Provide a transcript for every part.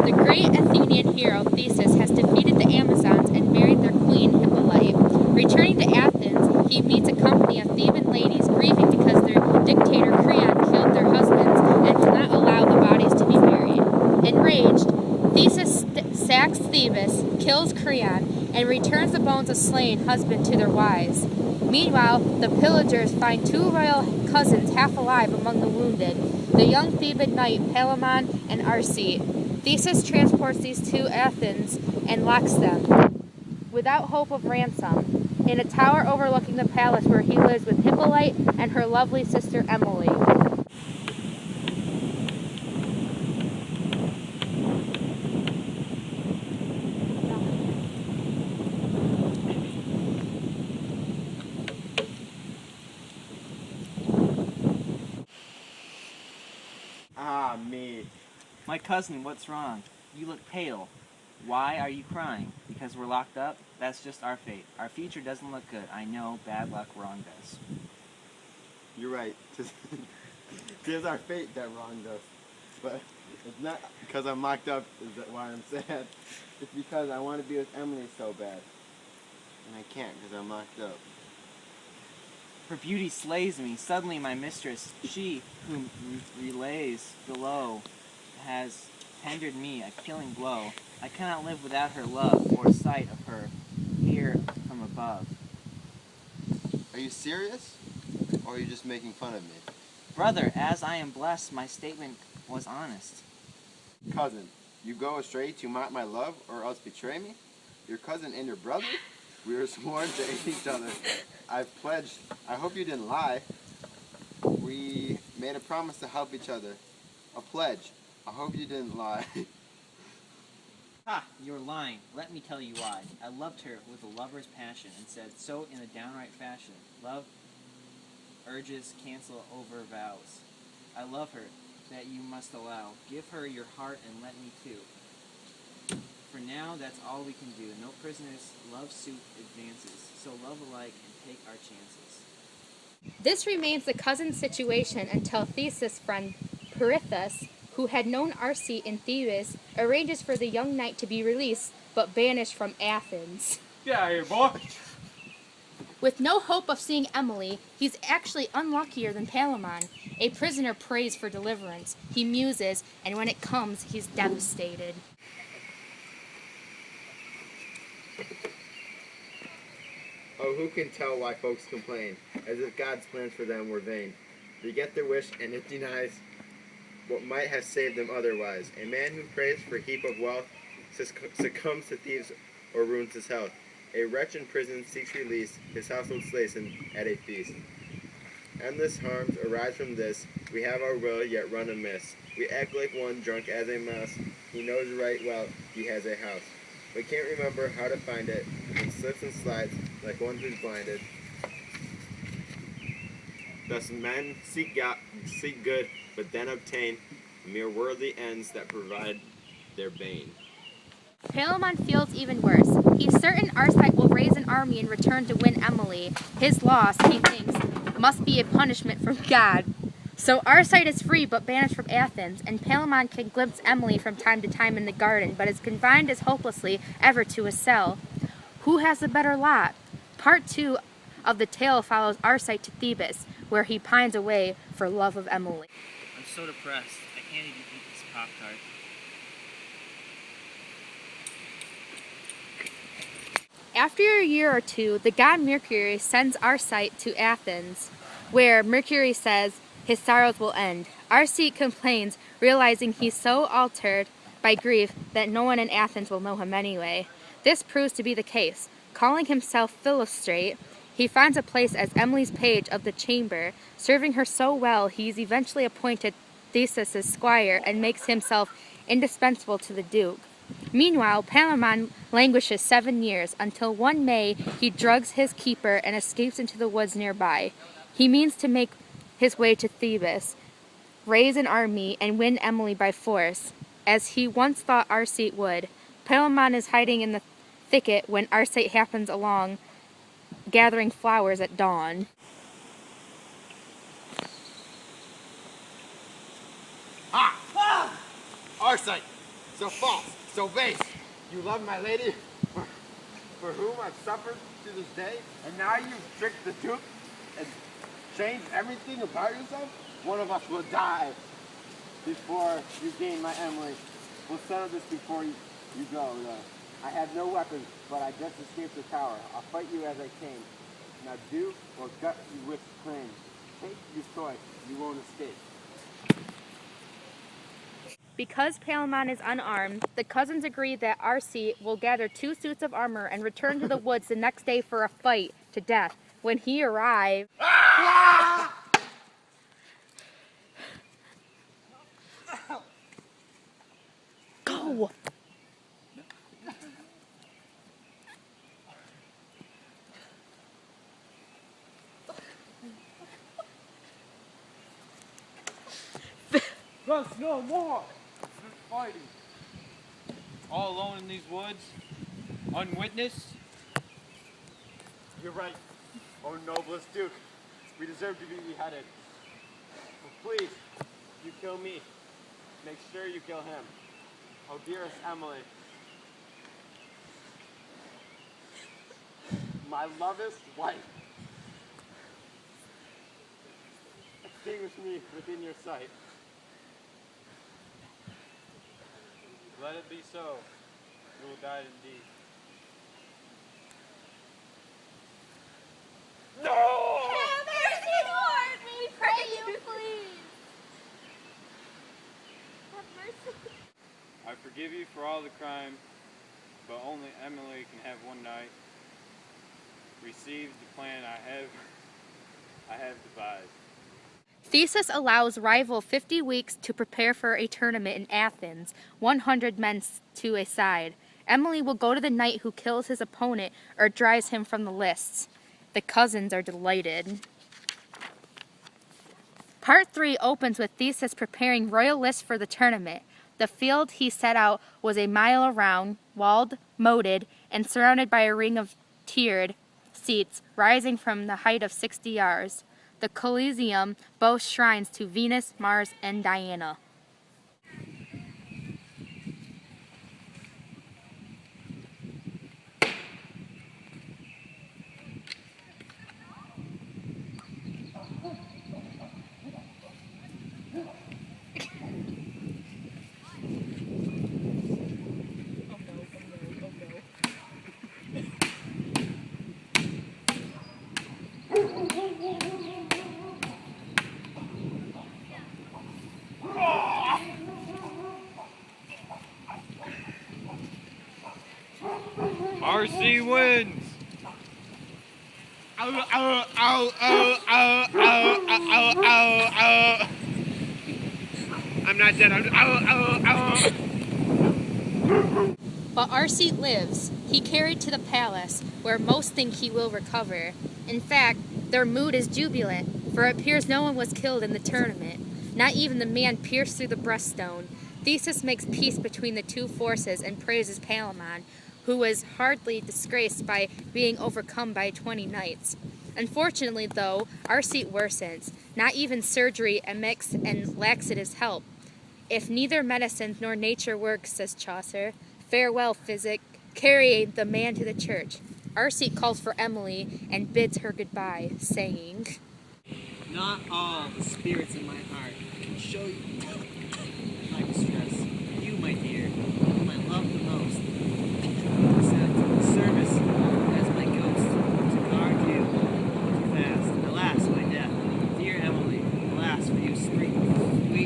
The great Athenian hero Theseus has defeated the Amazons and married their queen Hippolyte. Returning to Athens, he meets a company of Theban ladies grieving because their dictator Creon killed their husbands and did not allow the bodies to be buried. Enraged, Theseus sacks Thebes, kills Creon, and returns the bones of slain husband to their wives. Meanwhile, the pillagers find two royal cousins half alive among the wounded, the young Theban knight Palamon and Arcite. Theseus transports these to Athens and locks them, without hope of ransom, in a tower overlooking the palace where he lives with Hippolyte and her lovely sister Emily. Ah, me. My cousin, what's wrong? You look pale. Why are you crying? Because we're locked up? That's just our fate. Our future doesn't look good. I know bad luck wronged us. You're right. Tis our fate that wronged us. But it's not because I'm locked up is that why I'm sad. It's because I want to be with Emily so bad. And I can't because I'm locked up. Her beauty slays me. Suddenly my mistress, she whom relays below, has tendered me a killing blow. I cannot live without her love or sight of her here from above. Are you serious? Or are you just making fun of me? Brother, as I am blessed, my statement was honest. Cousin, you go astray to mock my love or else betray me? Your cousin and your brother? We were sworn to hate each other. I've pledged. I hope you didn't lie. We made a promise to help each other. A pledge. I hope you didn't lie. Ha! You're lying. Let me tell you why. I loved her with a lover's passion and said so in a downright fashion. Love urges cancel over vows. I love her, that you must allow. Give her your heart and let me too. For now, that's all we can do. No prisoners, love suit advances. So love alike and take our chances. This remains the cousin situation until Theseus' friend Pirithous, who had known Arcite in Thebes, arranges for the young knight to be released but banished from Athens. Get out of here, boy! With no hope of seeing Emily, he's actually unluckier than Palamon. A prisoner prays for deliverance. He muses, and when it comes, he's devastated. Oh, who can tell why folks complain, as if God's plans for them were vain. They get their wish, and it denies what might have saved them otherwise. A man who prays for a heap of wealth succumbs to thieves or ruins his health. A wretch in prison seeks release, his household slays him at a feast. Endless harms arise from this, we have our will, yet run amiss. We act like one drunk as a mouse, he knows right well he has a house, but can't remember how to find it, and slips and slides like one who's blinded. Thus men seek good, but then obtain mere worldly ends that provide their bane. Palamon feels even worse. He's certain Arcite will raise an army and return to win Emily. His loss, he thinks, must be a punishment from God. So Arcite is free but banished from Athens, and Palamon can glimpse Emily from time to time in the garden, but is confined as hopelessly ever to a cell. Who has the better lot? Part 2 of the tale follows Arcite to Thebes, where he pines away for love of Emily. I'm so depressed. I can't even eat this Pop-Tart. After a year or two, the god Mercury sends Arcite to Athens, where Mercury says his sorrows will end. Arcite complains, realizing he's so altered by grief that no one in Athens will know him anyway. This proves to be the case. Calling himself Philostrate, he finds a place as Emily's page of the chamber. Serving her so well, he's eventually appointed Theseus' squire and makes himself indispensable to the duke. Meanwhile, Palamon languishes 7 years, until one May he drugs his keeper and escapes into the woods nearby. He means to make his way to Thebes, raise an army, and win Emily by force, as he once thought Arcite would. Palamon is hiding in the thicket when Arcite happens along, gathering flowers at dawn. Arcite! so false, so base. You love my lady, for whom I've suffered to this day, and now you've tricked the Duke and changed everything about yourself? One of us will die before you gain my Emily. We'll settle this before you go, though. I have no weapons, but I just escaped the tower. I'll fight you as I came. Now do or gut you wish to claim. Take your choice. You won't escape. Because Palamon is unarmed, the cousins agree that Arcite will gather 2 suits of armor and return to the woods the next day for a fight to death. When he arrives... Go! Thus no more fighting. All alone in these woods, unwitnessed. You're right, oh noblest Duke. We deserve to be beheaded. But please, you kill me. Make sure you kill him. Oh dearest Emily. My lovest wife. Extinguish me within your sight. Let it be so. You will die indeed. No! Have mercy, Lord! We pray you, please! Have mercy. I forgive you for all the crime, but only Emily can have one night. Receive the plan I have devised. Theseus allows rival 50 weeks to prepare for a tournament in Athens, 100 men to a side. Emily will go to the knight who kills his opponent or drives him from the lists. The cousins are delighted. Part 3 opens with Theseus preparing royal lists for the tournament. The field he set out was a mile around, walled, moated, and surrounded by a ring of tiered seats rising from the height of 60 yards. The Coliseum boasts shrines to Venus, Mars, and Diana. RC wins! I'm not dead. But Arcite lives. He carried to the palace, where most think he will recover. In fact, their mood is jubilant, for it appears no one was killed in the tournament, not even the man pierced through the breaststone. Theseus makes peace between the two forces and praises Palamon, who was hardly disgraced by being overcome by 20 knights. Unfortunately, though, Arcite worsens. Not even surgery, a mix, and laxatives help. If neither medicine nor nature works, says Chaucer, farewell, physic, carry the man to the church. Arcite calls for Emily and bids her goodbye, saying, Not all the spirits in my heart can show you my distress. You, my dear, whom I love the most, sent to service as my ghost, to guard you fast. Alas, my death, dear Emily, alas for you, sweet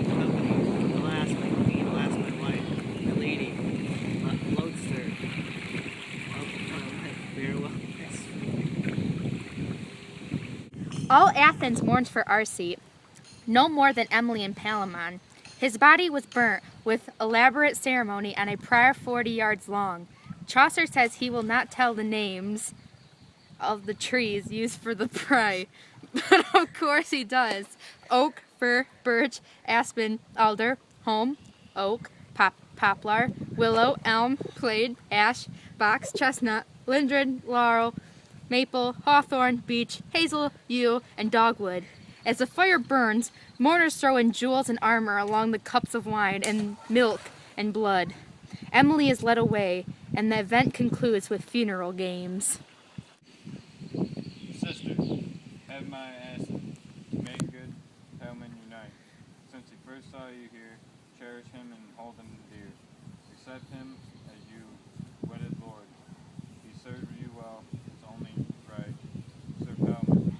company, alas, my queen, alas, my wife, my lady, my loadster of my life, farewell, my sweet. All Athens mourns for Arcite, no more than Emily and Palamon. His body was burnt with elaborate ceremony on a pyre 40 yards long. Chaucer says he will not tell the names of the trees used for the pyre, but of course he does. Oak, fir, birch, aspen, alder, holm, oak, poplar, willow, elm, plane, ash, box, chestnut, linden, laurel, maple, hawthorn, beech, hazel, yew, and dogwood. As the fire burns, mourners throw in jewels and armor along the cups of wine and milk and blood. Emily is led away, and the event concludes with funeral games. Sister, have my assent. Make good, Hellman unite. Since he first saw you here, cherish him and hold him dear. Accept him as you wedded Lord. He served you well, it's only right. Sir Hellman,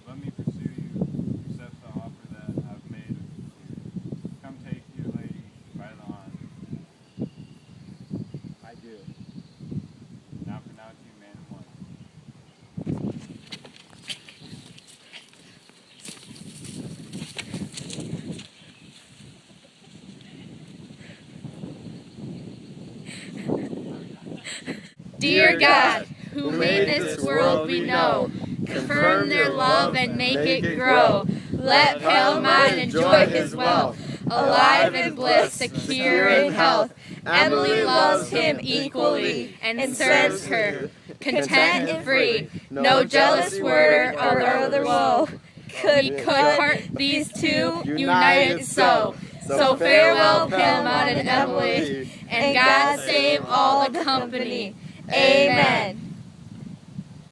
let me pursue you, accept the offer that I've made of you. Come take your lady by the arm. I do. Now pronounce you man and one. Dear God, who made this world we know, confirm their love and make it grow. Let Palamon enjoy his wealth, alive in bliss, secure in health. Emily loves him equally and serves her, content and free. No jealous word or other woe could part these two united so. So farewell, Palamon and Emily, and God save all the company. Amen.